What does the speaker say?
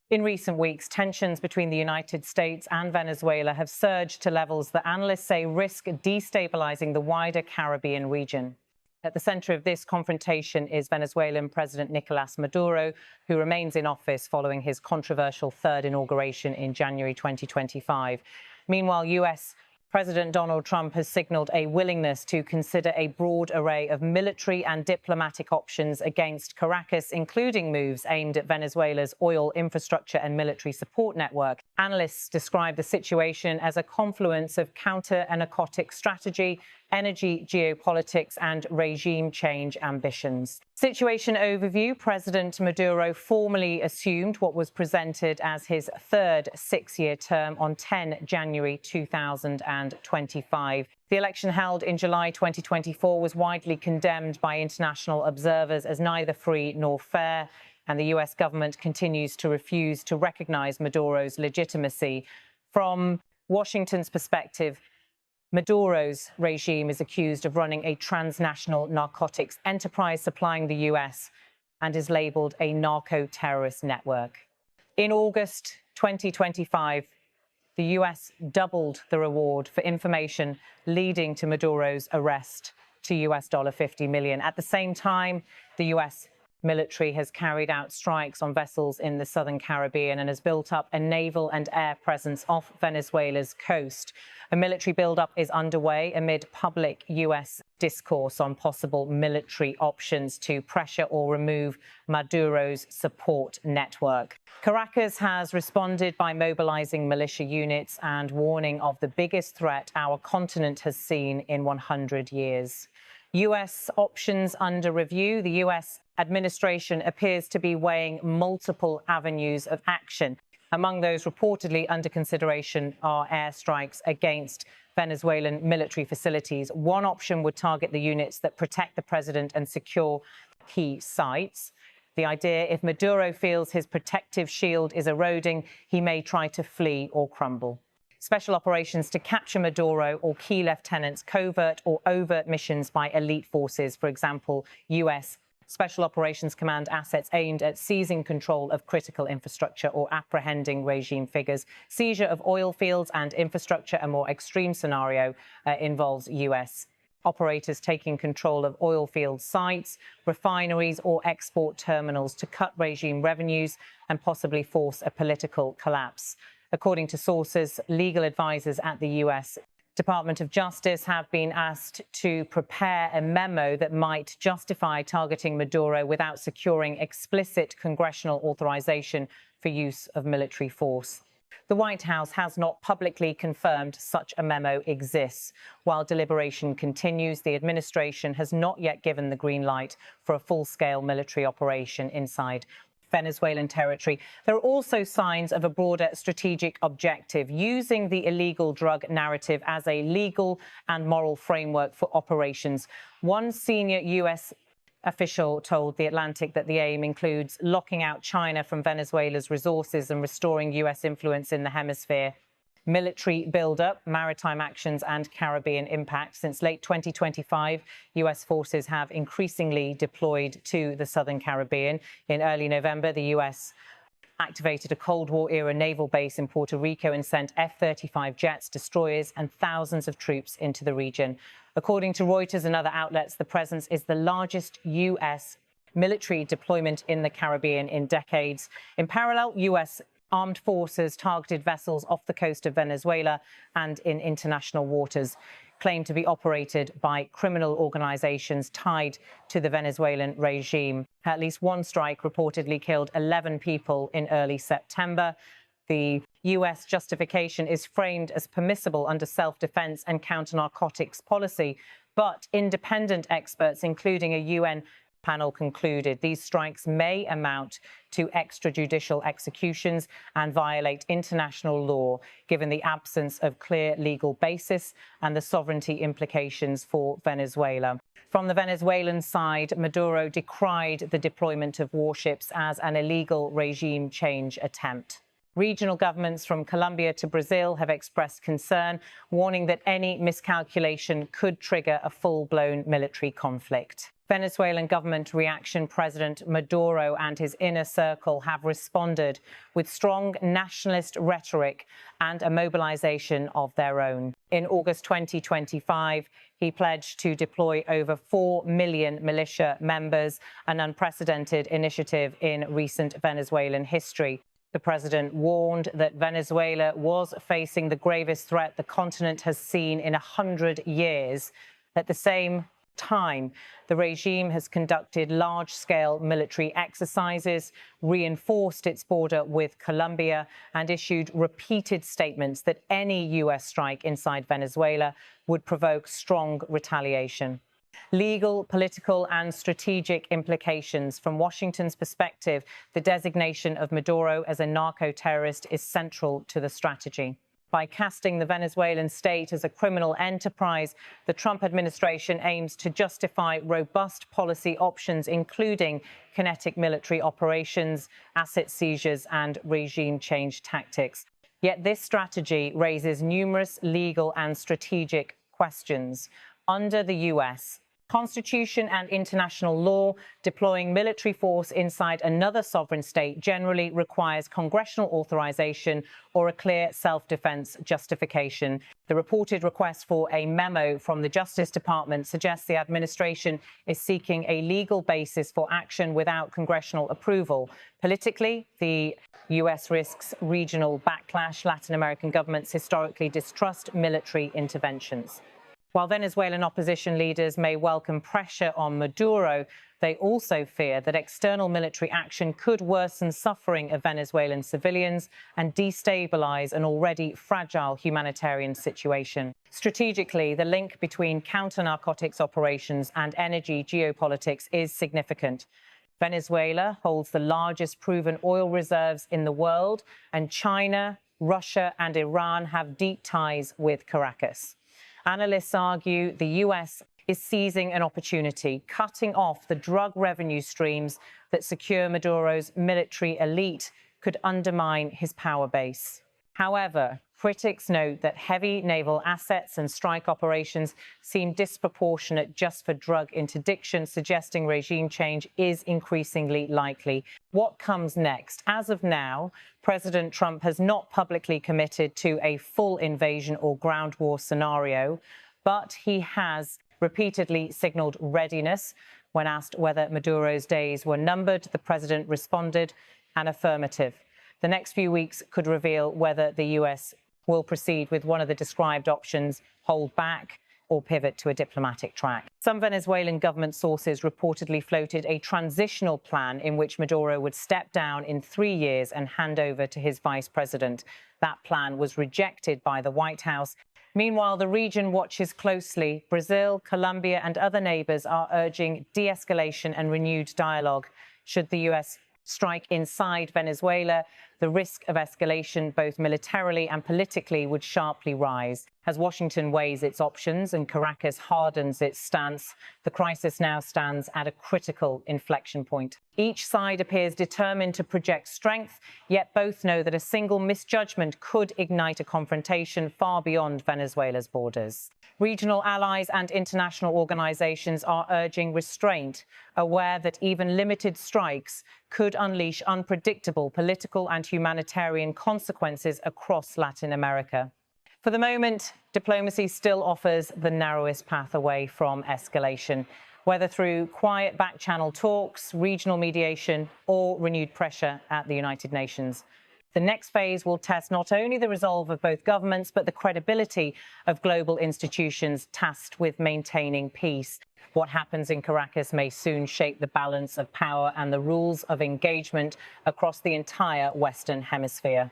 In recent weeks, tensions between the United States and Venezuela have surged to levels that analysts say risk destabilizing the wider Caribbean region. At the center of this confrontation is Venezuelan President Nicolás Maduro, who remains in office following his controversial third inauguration in January 2025. Meanwhile, U.S. President Donald Trump has signaled a willingness to consider a broad array of military and diplomatic options against Caracas, including moves aimed at Venezuela's oil infrastructure and military support network. Analysts describe the situation as a confluence of counter-narcotic strategy, energy geopolitics, and regime change ambitions. Situation overview: President Maduro formally assumed what was presented as his third six-year term on 10 January 2025. The election held in July 2024 was widely condemned by international observers as neither free nor fair, and the U.S. government continues to refuse to recognize Maduro's legitimacy. From Washington's perspective, Maduro's regime is accused of running a transnational narcotics enterprise supplying the U.S. and is labeled a narco-terrorist network. In August 2025, the U.S. doubled the reward for information leading to Maduro's arrest to $50 million. At the same time, the U.S. military has carried out strikes on vessels in the southern Caribbean and has built up a naval and air presence off Venezuela's coast. A military buildup is underway amid public U.S. discourse on possible military options to pressure or remove Maduro's support network. Caracas has responded by mobilizing militia units and warning of the biggest threat our continent has seen in 100 years. U.S. options under review. The U.S. administration appears to be weighing multiple avenues of action. Among those reportedly under consideration are airstrikes against Venezuelan military facilities. One option would target the units that protect the president and secure key sites. The idea: if Maduro feels his protective shield is eroding, he may try to flee or crumble. Special operations to capture Maduro or key lieutenants, covert or overt missions by elite forces, for example, U.S. Special Operations Command assets aimed at seizing control of critical infrastructure or apprehending regime figures. Seizure of oil fields and infrastructure, a more extreme scenario, involves U.S. operators taking control of oil field sites, refineries or export terminals to cut regime revenues and possibly force a political collapse. According to sources, legal advisors at the U.S. Department of Justice have been asked to prepare a memo that might justify targeting Maduro without securing explicit congressional authorization for use of military force. The White House has not publicly confirmed such a memo exists. While deliberation continues, the administration has not yet given the green light for a full-scale military operation inside Venezuelan territory. There are also signs of a broader strategic objective, using the illegal drug narrative as a legal and moral framework for operations. One senior U.S. official told The Atlantic that the aim includes locking out China from Venezuela's resources and restoring U.S. influence in the hemisphere. Military buildup, maritime actions and Caribbean impact. Since late 2025, U.S. forces have increasingly deployed to the southern Caribbean. In early November, the U.S. activated a Cold War-era naval base in Puerto Rico and sent F-35 jets, destroyers and thousands of troops into the region. According to Reuters and other outlets, the presence is the largest U.S. military deployment in the Caribbean in decades. In parallel, U.S. armed forces targeted vessels off the coast of Venezuela and in international waters, claimed to be operated by criminal organizations tied to the Venezuelan regime. At least one strike reportedly killed 11 people in early September. The U.S. justification is framed as permissible under self-defense and counter-narcotics policy, but independent experts, including a UN panel, concluded these strikes may amount to extrajudicial executions and violate international law, given the absence of clear legal basis and the sovereignty implications for Venezuela. From the Venezuelan side, Maduro decried the deployment of warships as an illegal regime change attempt. Regional governments from Colombia to Brazil have expressed concern, warning that any miscalculation could trigger a full-blown military conflict. Venezuelan government reaction: President Maduro and his inner circle have responded with strong nationalist rhetoric and a mobilization of their own. In August 2025, he pledged to deploy over 4 million militia members, an unprecedented initiative in recent Venezuelan history. The president warned that Venezuela was facing the gravest threat the continent has seen in 100 years. At the same time, the regime has conducted large-scale military exercises, reinforced its border with Colombia, and issued repeated statements that any U.S. strike inside Venezuela would provoke strong retaliation. Legal, political, and strategic implications. From Washington's perspective, the designation of Maduro as a narco-terrorist is central to the strategy. By casting the Venezuelan state as a criminal enterprise, the Trump administration aims to justify robust policy options, including kinetic military operations, asset seizures, and regime change tactics. Yet this strategy raises numerous legal and strategic questions. Under the U.S. Constitution and international law, deploying military force inside another sovereign state generally requires congressional authorization or a clear self-defense justification. The reported request for a memo from the Justice Department suggests the administration is seeking a legal basis for action without congressional approval. Politically, the U.S. risks regional backlash. Latin American governments historically distrust military interventions. While Venezuelan opposition leaders may welcome pressure on Maduro, they also fear that external military action could worsen suffering of Venezuelan civilians and destabilize an already fragile humanitarian situation. Strategically, the link between counter-narcotics operations and energy geopolitics is significant. Venezuela holds the largest proven oil reserves in the world, and China, Russia, and Iran have deep ties with Caracas. Analysts argue the U.S. is seizing an opportunity, cutting off the drug revenue streams that secure Maduro's military elite could undermine his power base. However, critics note that heavy naval assets and strike operations seem disproportionate just for drug interdiction, suggesting regime change is increasingly likely. What comes next? As of now, President Trump has not publicly committed to a full invasion or ground war scenario, but he has repeatedly signaled readiness. When asked whether Maduro's days were numbered, the president responded an affirmative. The next few weeks could reveal whether the U.S. will proceed with one of the described options, hold back, or pivot to a diplomatic track. Some Venezuelan government sources reportedly floated a transitional plan in which Maduro would step down in 3 years and hand over to his vice president. That plan was rejected by the White House. Meanwhile, the region watches closely. Brazil, Colombia, and other neighbors are urging de-escalation and renewed dialogue. Should the U.S. strike inside Venezuela, the risk of escalation, both militarily and politically, would sharply rise. As Washington weighs its options and Caracas hardens its stance, the crisis now stands at a critical inflection point. Each side appears determined to project strength, yet both know that a single misjudgment could ignite a confrontation far beyond Venezuela's borders. Regional allies and international organizations are urging restraint, aware that even limited strikes could unleash unpredictable political and humanitarian consequences across Latin America. For the moment, diplomacy still offers the narrowest path away from escalation, whether through quiet back-channel talks, regional mediation, or renewed pressure at the United Nations. The next phase will test not only the resolve of both governments, but the credibility of global institutions tasked with maintaining peace. What happens in Caracas may soon shape the balance of power and the rules of engagement across the entire Western Hemisphere.